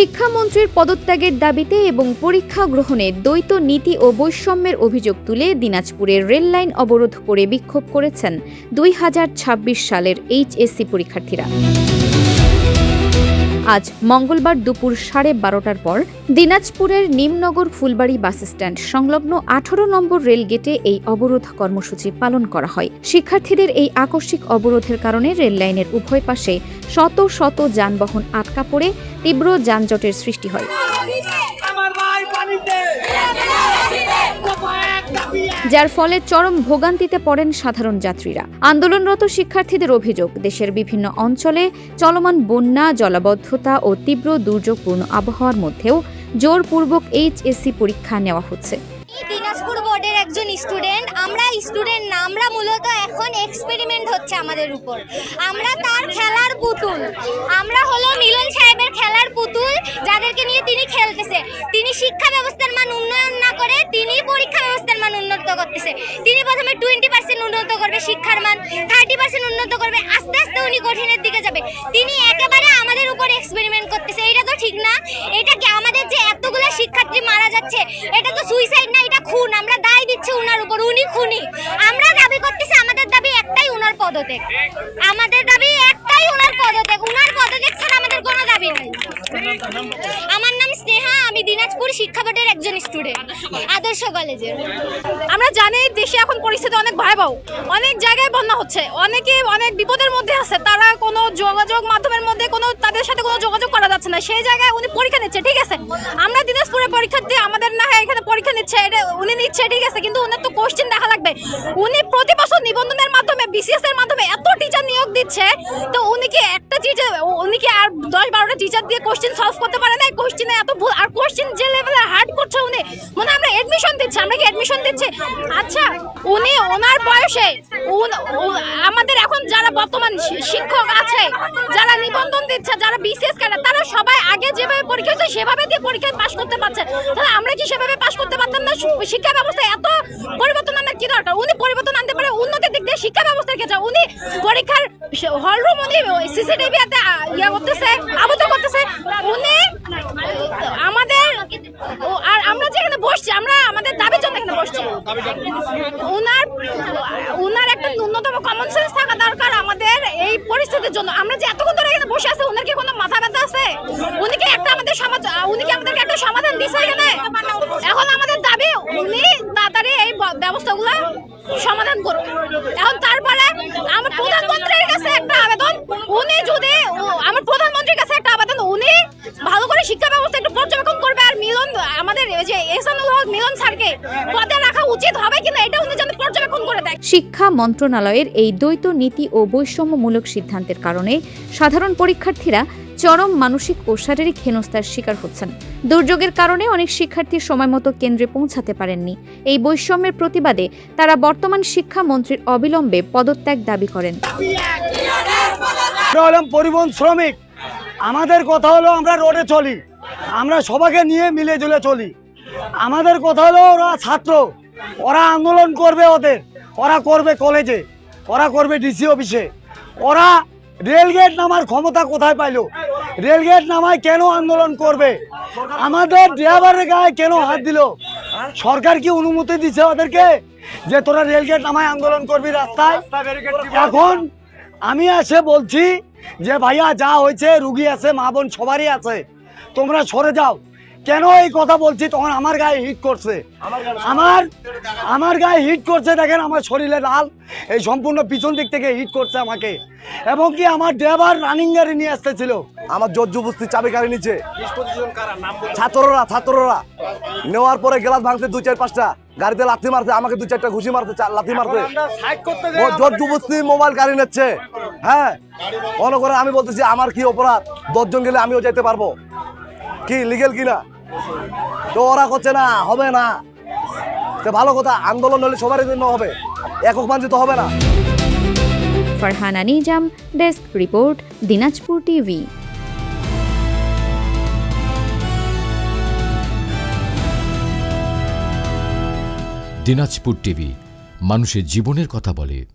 শিক্ষামন্ত্রীর পদত্যাগের দাবিতে এবং পরীক্ষা গ্রহণে দ্বৈত নীতি ও বৈষম্যের অভিযোগ তুলে দিনাজপুরের রেললাইন অবরোধ করে বিক্ষোভ করেছেন ২০২৬ সালের এইচএসসি পরীক্ষার্থীরা। আজ মঙ্গলবার দুপুর 12:30টার পর দিনাজপুরের নিমনগর ফুলবাড়ি বাসস্ট্যান্ড সংলগ্ন 18 নম্বর রেলগেটে এই অবরোধ কর্মসূচি পালন করা হয়। শিক্ষার্থীদের এই আকস্মিক অবরোধের কারণে রেললাইনের উভয় পাশে শত শত যানবাহন আটকা পড়ে তীব্র যানজটের সৃষ্টি হয়। যার ফলে চরম ভোগান্তিতে পড়েন সাধারণ যাত্রীরা। আন্দোলনরত শিক্ষার্থীদের অভিযোগ, দেশের বিভিন্ন অঞ্চলে চলমান বন্যা, জলাবদ্ধতা ও তীব্র দুর্যোগপূর্ণ আবহাওয়ার মধ্যেও জোরপূর্বক এইচএসসি পরীক্ষা নেওয়া হচ্ছে। দিনাজপুর বোর্ডের একজন স্টুডেন্ট, আমরা স্টুডেন্ট না, আমরা মূলত এখন এক্সপেরিমেন্ট হচ্ছে আমাদের উপর। আমরা তার খেলার পুতুল, আমরা হলো মিলন সাহেবের খেলার পুতুল, যাদেরকে নিয়ে তিনি খেলতেছে। তিনি শিক্ষা ব্যবস্থার মান উন্নয়ন না করে তিনি পরীক্ষা ব্যবস্থার মান উন্নত করতেছে। তিনি প্রথমে 20% উন্নত করবে শিক্ষার মান, 30% উন্নত করবে, আস্তে আস্তে উনি কঠিনের দিকে যাবে। তিনি একেবারে আমাদের উপর এক্সপেরিমেন্ট করতেছে। এটা তো ঠিক না। এটা কি আমাদের যে এতগুলো শিক্ষার্থী মারা যাচ্ছে, এটা তো সুইসাইড না, এটা খুন। আমরা দায় দিচ্ছি উনার উপর, উনি খুনি। আমরা দাবি করতেছি, আমাদের দাবি একটাই, উনার পদত্যাগ। আমাদের দাবি একটাই, উনার পদত্যাগ। উনার পদত্যাগ ছাড়া আমাদের কোনো দাবি নাই। আমার নাম স্নেহা, আমি দিনাজপুর শিক্ষা বোর্ডের একজন স্টুডেন্ট, আদর্শ কলেজের। আমরা জানি দেশে এখন পরিস্থিতি অনেক ভয়াবহ, অনেক জায়গায় বন্যা হচ্ছে, অনেকে অনেক বিপদের মধ্যে আছে, তারা কোনো যোগাযোগ মাধ্যমের মধ্যে তাদের সাথে কোনো যোগাযোগ করা যাচ্ছে না। সেই জায়গায় উনি পরীক্ষা নিচ্ছে, ঠিক আছে। আমরা দিনাজপুরে পরীক্ষার্থী, আমাদের না এখানে পরীক্ষা নিচ্ছে, এটা উনি নিচ্ছে, ঠিক আছে, কিন্তু উনার তো কোশ্চেন দেখা লাগবে। উনি প্রতি বছর নিবন্ধনের মাধ্যমে, বিসিএস এর মাধ্যমে এত টিচার নিয়োগ দিচ্ছে, তো উনি কি একটা টিচার, উনি কি আর 10-12টা টিচার দিয়ে কোশ্চেন সলভ করতে পারে না? কোশ্চেনে এত ভুল, আর কোশ্চেন যে লেভেলে হার্ড করছে উনি, মানে আমরা এডমিশন দিচ্ছি, আমরা কি এডমিশন দিচ্ছি? আচ্ছা, উনি ওনার বয়সে আমাদের এখন যারা বর্তমান শিক্ষক আছে, যারা নিবন্ধন দিচ্ছে, যারা বিসিএস করে, তারা সবাই আগে যেভাবে পরীক্ষা হচ্ছে সেভাবে দিয়ে পরীক্ষায় পাশ করতে পারছে। তাহলে আমরা কি সেভাবে পাশ করতে পারতাম না? শিক্ষা ব্যবস্থা এত পরিবর্তন আনার কি দরকার? উনি পরিবর্তন আনতে পারে উন্নতির দিক দিয়ে শিক্ষা ব্যবস্থার ক্ষেত্রে। উনি পরীক্ষার হলরুম উনি সিসিটিভি হাতে ইয়ে করতেছে, আবদ্ধ করতেছে। উনি আমাদের, আর আমরা যেখানে বসছি, আমরা আমাদের দাবির জন্য এখানে বসছি। উনার একটা ন্যূনতম কমন সেন্স থাকা দরকার আমাদের এই পরিস্থিতির জন্য। আমরা যে এতক্ষণ ধরে এখানে বসে আছি, উনার কি কোনো মাথা ব্যথা আছে? উনি কি আমাদেরকে একটা সমাধান দিচ্ছে এখানে? এখন আমাদের দাবি উনি তাড়াতাড়ি এই ব্যবস্থাগুলো সমাধান করুন। এখন তারপরে আমার প্রধানমন্ত্রীর কাছে একটা আবেদন, উনি ভালো করে শিক্ষা ব্যবস্থা একটু পর্যবেক্ষণ করবে, আর আমাদের যে এহসানুল হক মিলন স্যারকে পদে রাখা উচিত হবে কিনা এটা উনি যেন পর্যবেক্ষণ করে দেয়। শিক্ষা মন্ত্রণালয়ের এই দ্বৈত নীতি ও বৈষম্যমূলক সিদ্ধান্তের কারণে সাধারণ পরীক্ষার্থীরা চরম মানসিক ও শারীরিক হেনস্থার শিকার হচ্ছেন। দুর্যোগের কারণে অনেক শিক্ষার্থী সময়মতো কেন্দ্রে পৌঁছাতে পারেননি। এই বৈষম্যের প্রতিবাদে তারা বর্তমান শিক্ষামন্ত্রীর অবিলম্বে পদত্যাগ দাবি করেন। পরিবহন শ্রমিক, আমাদের কথা হলো আমরা রোডে চলি, আমরা সবাইকে নিয়ে মিলে ঝুলে চলি। আমাদের কথা হলো ওরা ছাত্র, ওরা আন্দোলন করবে, ওরা করবে কলেজে, ওরা করবে ডিসি অফিসে। ওরা রেলগেট নামার ক্ষমতা কোথায় পাইলো? রেলগেট নামায় কেন আন্দোলন করবে? আমাদের ড্রাইভারের গায়ে কেন হাত দিল? সরকার কি অনুমতি দিচ্ছে ওদেরকে যে তোরা রেলগেট নামায় আন্দোলন করবি রাস্তায়? এখন আমি এসে বলছি যে ভাইয়া যা হয়েছে, রুগী আছে, মা বোন সবারই আছে, তোমরা সরে যাও। কেন এই কথা বলছি? তখন আমার গায়ে হিট করছে, আমার গায়ে হিট করছে। দেখেন আমার শরীরে লাল, এই সম্পূর্ণ পিছন দিক থেকে হিট করছে আমাকে। এবং কি আমার ড্রাইভার রানিং গাড়ি নিয়ে আসতেছিল, আমার জোর জবরদস্তি চাবি গাড়ি নিচে ছাত্ররা নেওয়ার পরে গ্লাস ভাঙছে 2-4-5টা, গাড়িতে লাথি মারছে, আমাকে 2-4টা ঘুষি মারছে, লাথি মারছে, জোর জবরদস্তি মোবাইল গাড়ি নিচ্ছে। হ্যাঁ, মনে করে আমি বলতেছি আমার কি অপরাধ? 10 জন গেলে আমিও যেতে পারবো, কি লিগেল কিনা? তো ওরা করছে না, হবে না। তো ভালো কথা, আন্দোলন হলে সবার জন্য হবে, একক মানচিত হবে না। Farhana Nizam, desk report, Dinajpur TV. Dinajpur TV, মানুষের জীবনের কথা বলে।